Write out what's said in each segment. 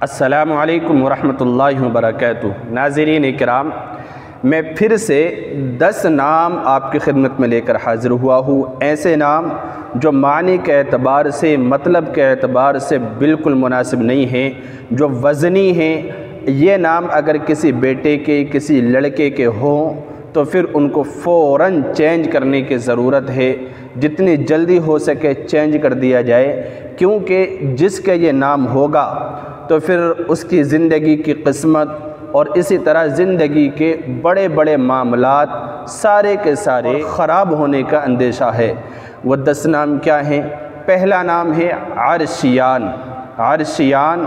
السلام علیکم ورحمۃ اللہ وبرکاتہ۔ ناظرین اکرام، میں پھر سے 10 نام آپ کی خدمت میں لے کر حاضر ہوا ہوں، ایسے نام جو معنی کے اعتبار سے، مطلب کے اعتبار سے بالکل مناسب نہیں ہیں، جو وزنی ہیں۔ یہ نام اگر کسی بیٹے کے، کسی لڑکے کے ہوں تو پھر ان کو فوراً چینج کرنے کی ضرورت ہے، جتنی جلدی ہو سکے چینج کر دیا جائے، کیونکہ جس کا یہ نام ہوگا تو پھر اس کی زندگی کی قسمت اور اسی طرح زندگی کے بڑے بڑے معاملات سارے کے سارے خراب ہونے کا اندیشہ ہے۔ وہ 10 نام کیا ہیں؟ پہلا نام ہے عرشیان، عرشیان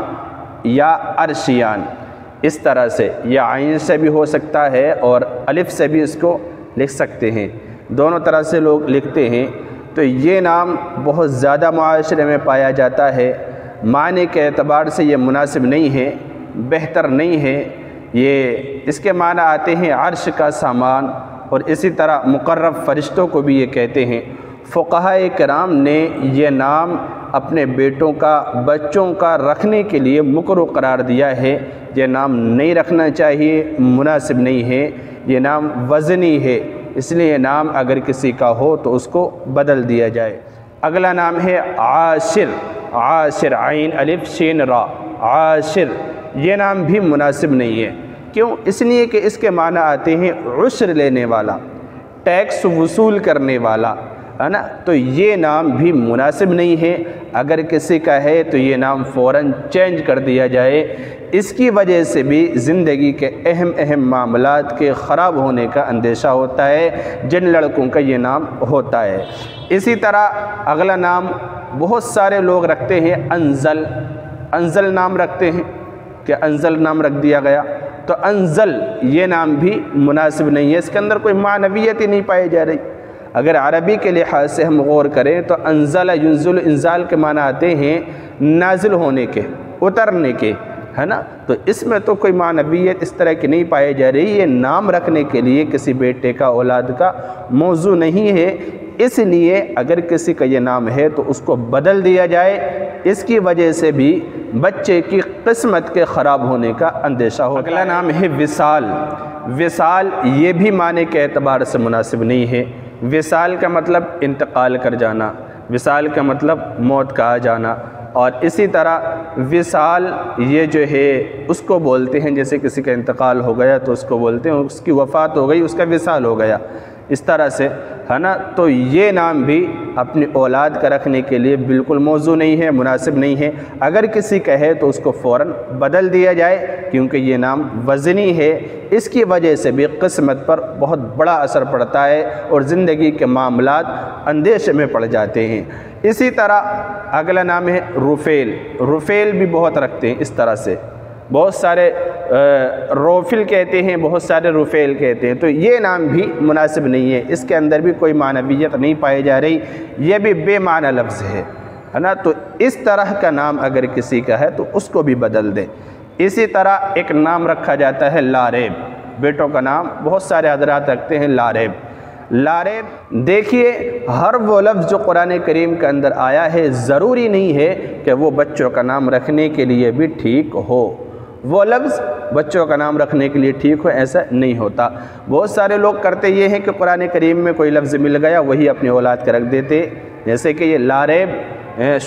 یا عرشیان، اس طرح سے یہ عین سے بھی ہو سکتا ہے اور الف سے بھی اس کو لکھ سکتے ہیں، دونوں طرح سے لوگ لکھتے ہیں۔ تو یہ نام بہت زیادہ معاشرے میں پایا جاتا ہے، معنی کے اعتبار سے یہ مناسب نہیں ہے، بہتر نہیں ہے۔ یہ اس کے معنی آتے ہیں عرش کا سامان، اور اسی طرح مقرب فرشتوں کو بھی یہ کہتے ہیں۔ فقہاء کرام نے یہ نام اپنے بیٹوں کا، بچوں کا رکھنے کے لیے مکروہ قرار دیا ہے۔ یہ نام نہیں رکھنا چاہیے، مناسب نہیں ہے، یہ نام وزنی ہے، اس لیے یہ نام اگر کسی کا ہو تو اس کو بدل دیا جائے۔ اگلا نام ہے عاشر، عاشر عین الف شین را، عاشر، یہ نام بھی مناسب نہیں ہے۔ کیوں؟ اس لیے کہ اس کے معنی آتے ہیں عشر لینے والا، ٹیکس وصول کرنے والا، ہے نا؟ تو یہ نام بھی مناسب نہیں ہے۔ اگر کسی کا ہے تو یہ نام فوراً چینج کر دیا جائے، اس کی وجہ سے بھی زندگی کے اہم معاملات کے خراب ہونے کا اندیشہ ہوتا ہے جن لڑکوں کا یہ نام ہوتا ہے۔ اسی طرح اگلا نام بہت سارے لوگ رکھتے ہیں انزل، انزل نام رکھتے ہیں کہ انزل نام رکھ دیا گیا، تو انزل یہ نام بھی مناسب نہیں ہے، اس کے اندر کوئی معنویت ہی نہیں پائی جا رہی۔ اگر عربی کے لحاظ سے ہم غور کریں تو انزل ینزل، انزال کے معنی آتے ہیں نازل ہونے کے، اترنے کے، ہے نا؟ تو اس میں تو کوئی معنویت اس طرح کی نہیں پائی جا رہی۔ یہ نام رکھنے کے لیے کسی بیٹے کا، اولاد کا موضوع نہیں ہے، اس لیے اگر کسی کا یہ نام ہے تو اس کو بدل دیا جائے، اس کی وجہ سے بھی بچے کی قسمت کے خراب ہونے کا اندیشہ ہو۔ اگلا نام ہے وصال، وصال یہ بھی معنی کے اعتبار سے مناسب نہیں ہے۔ وصال کا مطلب انتقال کر جانا، وصال کا مطلب موت کا آ جانا، اور اسی طرح وصال یہ جو ہے اس کو بولتے ہیں، جیسے کسی کا انتقال ہو گیا تو اس کو بولتے ہیں اس کی وفات ہو گئی، اس کا وصال ہو گیا، اس طرح سے، ہے نا؟ تو یہ نام بھی اپنی اولاد کا رکھنے کے لیے بالکل موضوع نہیں ہے، مناسب نہیں ہے۔ اگر کسی کا ہے تو اس کو فوراً بدل دیا جائے، کیونکہ یہ نام وزنی ہے، اس کی وجہ سے بھی قسمت پر بہت بڑا اثر پڑتا ہے اور زندگی کے معاملات اندیشے میں پڑ جاتے ہیں۔ اسی طرح اگلا نام ہے رفیل، رفیل بھی بہت رکھتے ہیں اس طرح سے، بہت سارے روفل کہتے ہیں، بہت سارے رفیل کہتے ہیں، تو یہ نام بھی مناسب نہیں ہے، اس کے اندر بھی کوئی معنویت نہیں پائی جا رہی، یہ بھی بے معنی لفظ ہے نا؟ تو اس طرح کا نام اگر کسی کا ہے تو اس کو بھی بدل دیں۔ اسی طرح ایک نام رکھا جاتا ہے لاریب، بیٹوں کا نام بہت سارے حضرات رکھتے ہیں لاریب۔ لاریب دیکھیے، ہر وہ لفظ جو قرآن کریم کے اندر آیا ہے ضروری نہیں ہے کہ وہ بچوں کا نام رکھنے کے لیے بھی ٹھیک ہو، وہ لفظ بچوں کا نام رکھنے کے لیے ٹھیک ہو، ایسا نہیں ہوتا۔ بہت سارے لوگ کرتے یہ ہیں کہ قرآن کریم میں کوئی لفظ مل گیا وہی اپنی اولاد کے رکھ دیتے، جیسے کہ یہ لاریب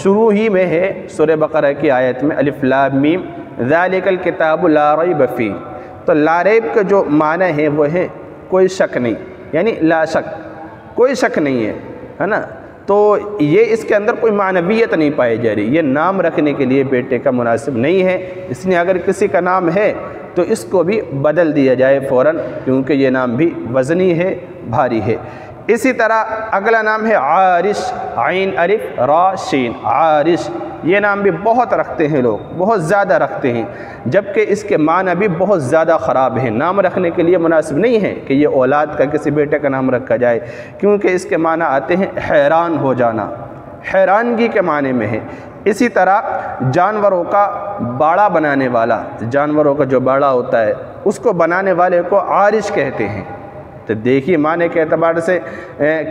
شروع ہی میں ہے سورہ بقرہ کی آیت میں، الف لام میم ذالک الکتاب لا ریب فیہ۔ تو لاریب کا جو معنی ہے وہ ہے کوئی شک نہیں، یعنی لا شک، کوئی شک نہیں ہے، ہے نا؟ تو یہ اس کے اندر کوئی معنویت نہیں پائی جا رہی، یہ نام رکھنے کے لیے بیٹے کا مناسب نہیں ہے، اس لیے اگر کسی کا نام ہے تو اس کو بھی بدل دیا جائے فوراً، کیونکہ یہ نام بھی وزنی ہے، بھاری ہے۔ اسی طرح اگلا نام ہے عارش، عین الف را شین، عارش، یہ نام بھی بہت رکھتے ہیں لوگ، بہت زیادہ رکھتے ہیں، جبکہ اس کے معنی بھی بہت زیادہ خراب ہیں، نام رکھنے کے لیے مناسب نہیں ہے کہ یہ اولاد کا کسی بیٹے کا نام رکھا جائے، کیونکہ اس کے معنی آتے ہیں حیران ہو جانا، حیرانگی کے معنی میں ہے۔ اسی طرح جانوروں کا باڑا بنانے والا، جانوروں کا جو باڑا ہوتا ہے اس کو بنانے والے کو عارش کہتے ہیں، تو دیکھیے معنی کے اعتبار سے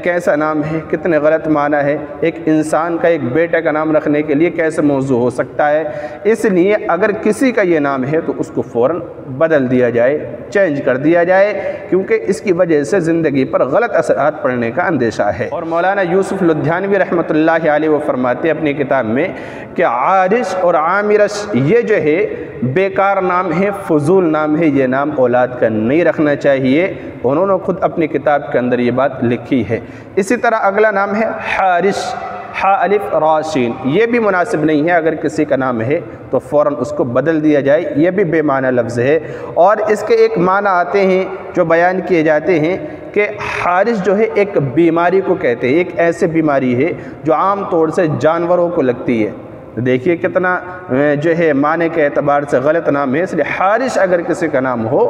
کیسا نام ہے، کتنے غلط معنی ہے۔ ایک انسان کا ایک بیٹے کا نام رکھنے کے لیے کیسے موضوع ہو سکتا ہے؟ اس لیے اگر کسی کا یہ نام ہے تو اس کو فوراً بدل دیا جائے، چینج کر دیا جائے، کیونکہ اس کی وجہ سے زندگی پر غلط اثرات پڑنے کا اندیشہ ہے۔ اور مولانا یوسف لدھیانوی رحمۃ اللہ علیہ وہ فرماتے ہیں اپنی کتاب میں کہ عارش اور عامرش یہ جو ہے بیکار نام ہے، فضول نام ہے، یہ نام اولاد کا نہیں رکھنا چاہیے۔ انہوں نے خود اپنی کتاب کے اندر یہ بات لکھی ہے۔ اسی طرح اگلا نام ہے حارش، حا الف را شین، یہ بھی مناسب نہیں ہے۔ اگر کسی کا نام ہے تو فوراً اس کو بدل دیا جائے، یہ بھی بے معنی لفظ ہے۔ اور اس کے ایک معنی آتے ہیں جو بیان کیے جاتے ہیں کہ حارش جو ہے ایک بیماری کو کہتے ہیں، ایک ایسی بیماری ہے جو عام طور سے جانوروں کو لگتی ہے۔ دیکھیے کتنا جو ہے معنی کے اعتبار سے غلط نام ہے، اس لیے حارش اگر کسی کا نام ہو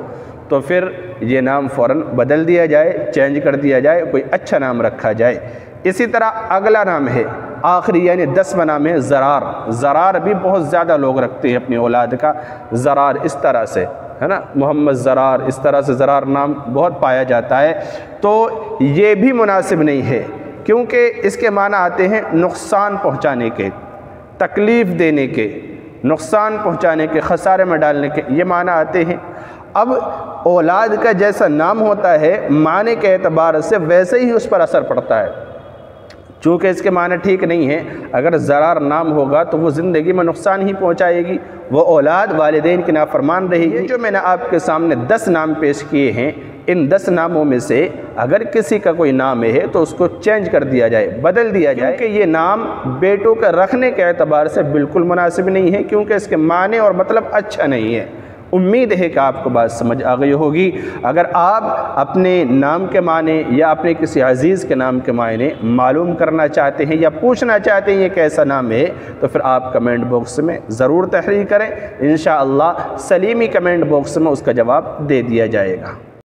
تو پھر یہ نام فوراً بدل دیا جائے، چینج کر دیا جائے، کوئی اچھا نام رکھا جائے۔ اسی طرح اگلا نام ہے آخری یعنی 10واں نام ہے زرار۔ زرار بھی بہت زیادہ لوگ رکھتے ہیں اپنی اولاد کا، زرار اس طرح سے ہے نا، محمد زرار، اس طرح سے زرار نام بہت پایا جاتا ہے۔ تو یہ بھی مناسب نہیں ہے، کیونکہ اس کے معنی آتے ہیں نقصان پہنچانے کے، تکلیف دینے کے، نقصان پہنچانے کے، خسارے میں ڈالنے کے، یہ معنی آتے ہیں۔ اب اولاد کا جیسا نام ہوتا ہے معنی کے اعتبار سے ویسے ہی اس پر اثر پڑتا ہے، چونکہ اس کے معنی ٹھیک نہیں ہے۔ اگر زرار نام ہوگا تو وہ زندگی میں نقصان ہی پہنچائے گی، وہ اولاد والدین کی نافرمان رہے گی۔ جو میں نے آپ کے سامنے 10 نام پیش کیے ہیں، ان 10 ناموں میں سے اگر کسی کا کوئی نام ہے تو اس کو چینج کر دیا جائے، بدل دیا جائے، کیونکہ یہ نام بیٹوں کے رکھنے کے اعتبار سے بالکل مناسب نہیں ہے، کیونکہ اس کے معنی اور مطلب اچھا نہیں ہے۔ امید ہے کہ آپ کو بات سمجھ آ گئی ہوگی۔ اگر آپ اپنے نام کے معنی یا اپنے کسی عزیز کے نام کے معنی معلوم کرنا چاہتے ہیں یا پوچھنا چاہتے ہیں یہ کیسا نام ہے، تو پھر آپ کمنٹ باکس میں ضرور تحریر کریں، انشاءاللہ سلیمی کمنٹ باکس میں اس کا جواب دے دیا جائے گا۔